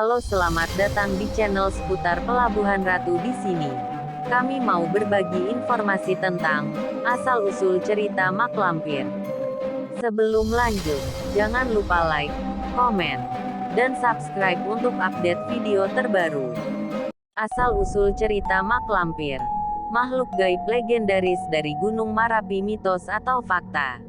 Halo, selamat datang di channel seputar Pelabuhan Ratu. Di sini, kami mau berbagi informasi tentang asal-usul cerita Mak Lampir. Sebelum lanjut, jangan lupa like, komen, dan subscribe untuk update video terbaru. Asal-usul cerita Mak Lampir. Makhluk gaib legendaris dari Gunung Marapi, mitos atau fakta.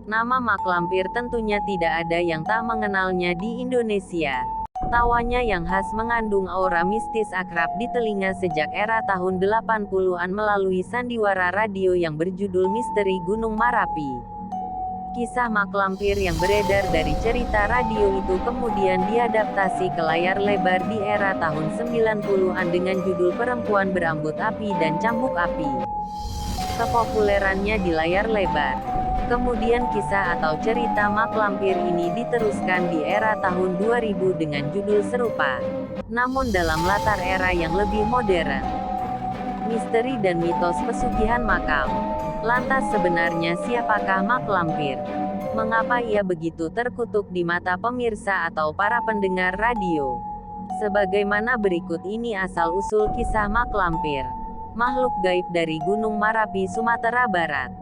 Nama Mak Lampir tentunya tidak ada yang tak mengenalnya di Indonesia. Tawanya yang khas mengandung aura mistis akrab di telinga sejak era tahun 80-an melalui sandiwara radio yang berjudul Misteri Gunung Marapi. Kisah Mak Lampir yang beredar dari cerita radio itu kemudian diadaptasi ke layar lebar di era tahun 90-an dengan judul Perempuan Berambut Api dan Cambuk Api. Kepopulerannya di layar lebar. Kemudian kisah atau cerita Mak Lampir ini diteruskan di era tahun 2000 dengan judul serupa, namun dalam latar era yang lebih modern. Misteri dan mitos pesugihan makam. Lantas sebenarnya siapakah Mak Lampir? Mengapa ia begitu terkutuk di mata pemirsa atau para pendengar radio? Sebagaimana berikut ini asal-usul kisah Mak Lampir. Makhluk gaib dari Gunung Marapi, Sumatera Barat.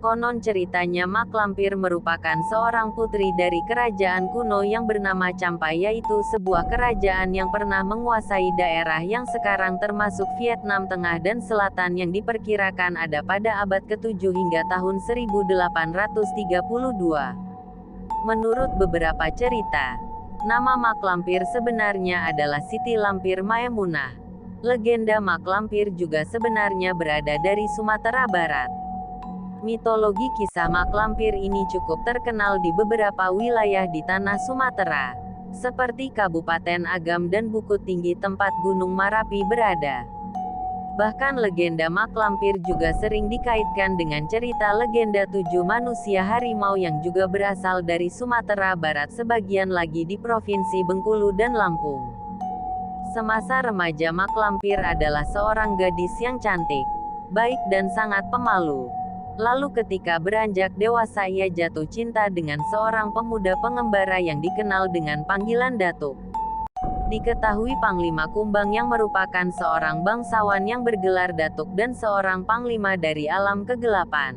Konon ceritanya Mak Lampir merupakan seorang putri dari kerajaan kuno yang bernama Champa, yaitu sebuah kerajaan yang pernah menguasai daerah yang sekarang termasuk Vietnam Tengah dan Selatan yang diperkirakan ada pada abad ke-7 hingga tahun 1832. Menurut beberapa cerita, nama Mak Lampir sebenarnya adalah Siti Lampir Maemunah. Legenda Mak Lampir juga sebenarnya berada dari Sumatera Barat. Mitologi kisah Mak Lampir ini cukup terkenal di beberapa wilayah di tanah Sumatera, seperti Kabupaten Agam dan Bukit Tinggi tempat Gunung Marapi berada. Bahkan legenda Mak Lampir juga sering dikaitkan dengan cerita legenda 7 manusia harimau yang juga berasal dari Sumatera Barat, sebagian lagi di Provinsi Bengkulu dan Lampung. Semasa remaja Mak Lampir adalah seorang gadis yang cantik, baik dan sangat pemalu. Lalu ketika beranjak dewasa ia jatuh cinta dengan seorang pemuda pengembara yang dikenal dengan panggilan Datuk. Diketahui Panglima Kumbang yang merupakan seorang bangsawan yang bergelar Datuk dan seorang panglima dari alam kegelapan.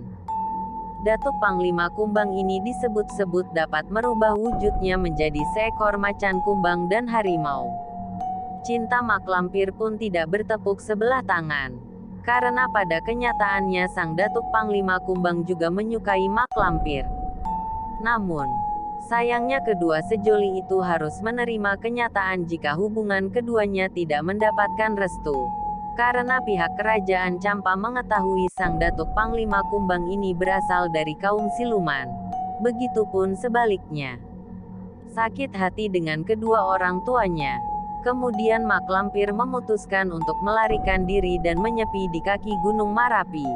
Datuk Panglima Kumbang ini disebut-sebut dapat merubah wujudnya menjadi seekor macan kumbang dan harimau. Cinta Mak Lampir pun tidak bertepuk sebelah tangan. Karena pada kenyataannya sang Datuk Panglima Kumbang juga menyukai Mak Lampir. Namun, sayangnya kedua sejoli itu harus menerima kenyataan jika hubungan keduanya tidak mendapatkan restu. Karena pihak kerajaan Champa mengetahui sang Datuk Panglima Kumbang ini berasal dari kaum siluman. Begitupun sebaliknya. Sakit hati dengan kedua orang tuanya. Kemudian Mak Lampir memutuskan untuk melarikan diri dan menyepi di kaki Gunung Marapi.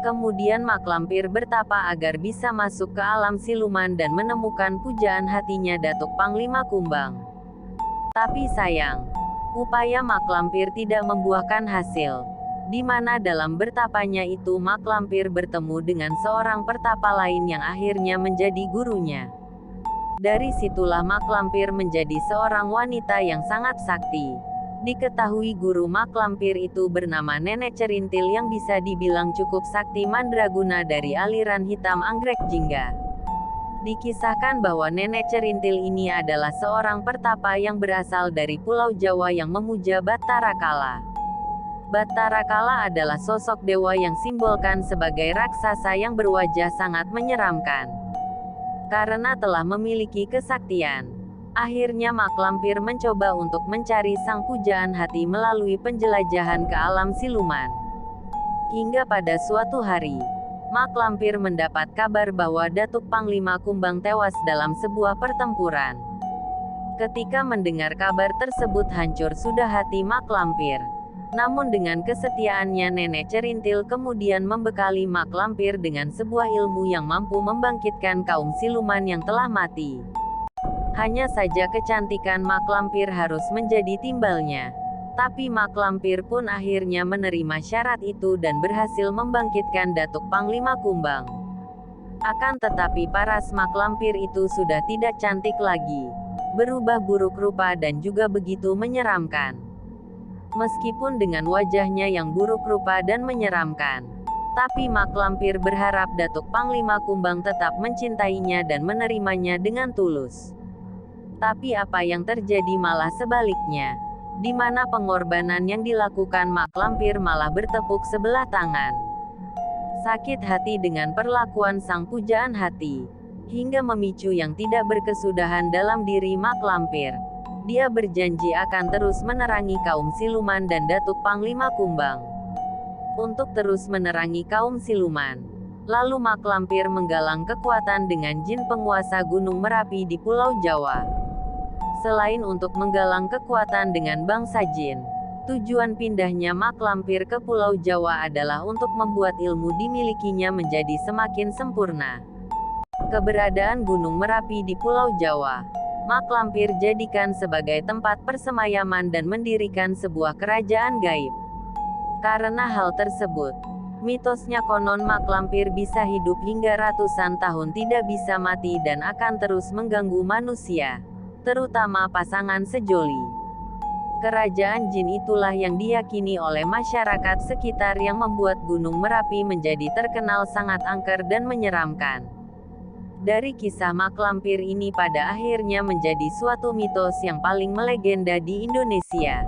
Kemudian Mak Lampir bertapa agar bisa masuk ke alam siluman dan menemukan pujaan hatinya Datuk Panglima Kumbang. Tapi sayang, upaya Mak Lampir tidak membuahkan hasil. Di mana dalam bertapanya itu Mak Lampir bertemu dengan seorang pertapa lain yang akhirnya menjadi gurunya. Dari situlah Mak Lampir menjadi seorang wanita yang sangat sakti. Diketahui guru Mak Lampir itu bernama Nenek Cerintil yang bisa dibilang cukup sakti mandraguna dari aliran hitam anggrek jingga. Dikisahkan bahwa Nenek Cerintil ini adalah seorang pertapa yang berasal dari Pulau Jawa yang memuja Bathara Kala. Bathara Kala adalah sosok dewa yang simbolkan sebagai raksasa yang berwajah sangat menyeramkan. Karena telah memiliki kesaktian, akhirnya Mak Lampir mencoba untuk mencari sang pujaan hati melalui penjelajahan ke alam siluman. Hingga pada suatu hari, Mak Lampir mendapat kabar bahwa Datuk Panglima Kumbang tewas dalam sebuah pertempuran. Ketika mendengar kabar tersebut hancur sudah hati Mak Lampir. Namun dengan kesetiaannya Nenek Cerintil kemudian membekali Mak Lampir dengan sebuah ilmu yang mampu membangkitkan kaum siluman yang telah mati. Hanya saja kecantikan Mak Lampir harus menjadi timbalnya. Tapi Mak Lampir pun akhirnya menerima syarat itu dan berhasil membangkitkan Datuk Panglima Kumbang. Akan tetapi paras Mak Lampir itu sudah tidak cantik lagi. berubah buruk rupa dan juga begitu menyeramkan. Meskipun dengan wajahnya yang buruk rupa dan menyeramkan, tapi mak lampir berharap Datuk Panglima Kumbang tetap mencintainya dan menerimanya dengan tulus. Tapi apa yang terjadi malah sebaliknya, di mana pengorbanan yang dilakukan mak lampir malah bertepuk sebelah tangan. Sakit hati dengan perlakuan sang pujaan hati, hingga memicu yang tidak berkesudahan dalam diri mak lampir. Dia berjanji akan terus menerangi kaum siluman dan Datuk Panglima Kumbang. Untuk terus menerangi kaum siluman, lalu mak lampir menggalang kekuatan dengan jin penguasa Gunung Merapi di Pulau Jawa. Selain untuk menggalang kekuatan dengan bangsa jin, tujuan pindahnya mak lampir ke Pulau Jawa adalah untuk membuat ilmu dimilikinya menjadi semakin sempurna. Keberadaan Gunung Merapi di Pulau Jawa, mak lampir jadikan sebagai tempat persemayaman dan mendirikan sebuah kerajaan gaib. Karena hal tersebut, mitosnya konon mak lampir bisa hidup hingga ratusan tahun tidak bisa mati dan akan terus mengganggu manusia, terutama pasangan sejoli. Kerajaan jin itulah yang diyakini oleh masyarakat sekitar yang membuat Gunung Merapi menjadi terkenal sangat angker dan menyeramkan. Dari kisah mak lampir ini pada akhirnya menjadi suatu mitos yang paling melegenda di Indonesia.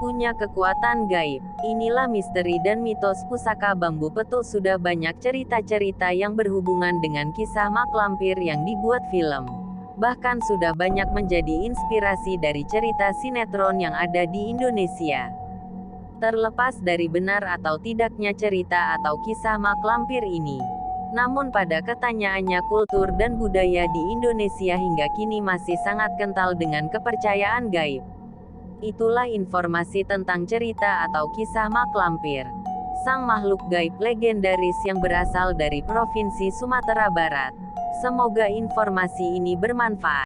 Punya kekuatan gaib, inilah misteri dan mitos pusaka bambu petuk. Sudah banyak cerita-cerita yang berhubungan dengan kisah mak lampir yang dibuat film. Bahkan sudah banyak menjadi inspirasi dari cerita sinetron yang ada di Indonesia. Terlepas dari benar atau tidaknya cerita atau kisah mak lampir ini, namun pada ketanyaannya kultur dan budaya di Indonesia hingga kini masih sangat kental dengan kepercayaan gaib. Itulah informasi tentang cerita atau kisah mak lampir, sang makhluk gaib legendaris yang berasal dari Provinsi Sumatera Barat. Semoga informasi ini bermanfaat.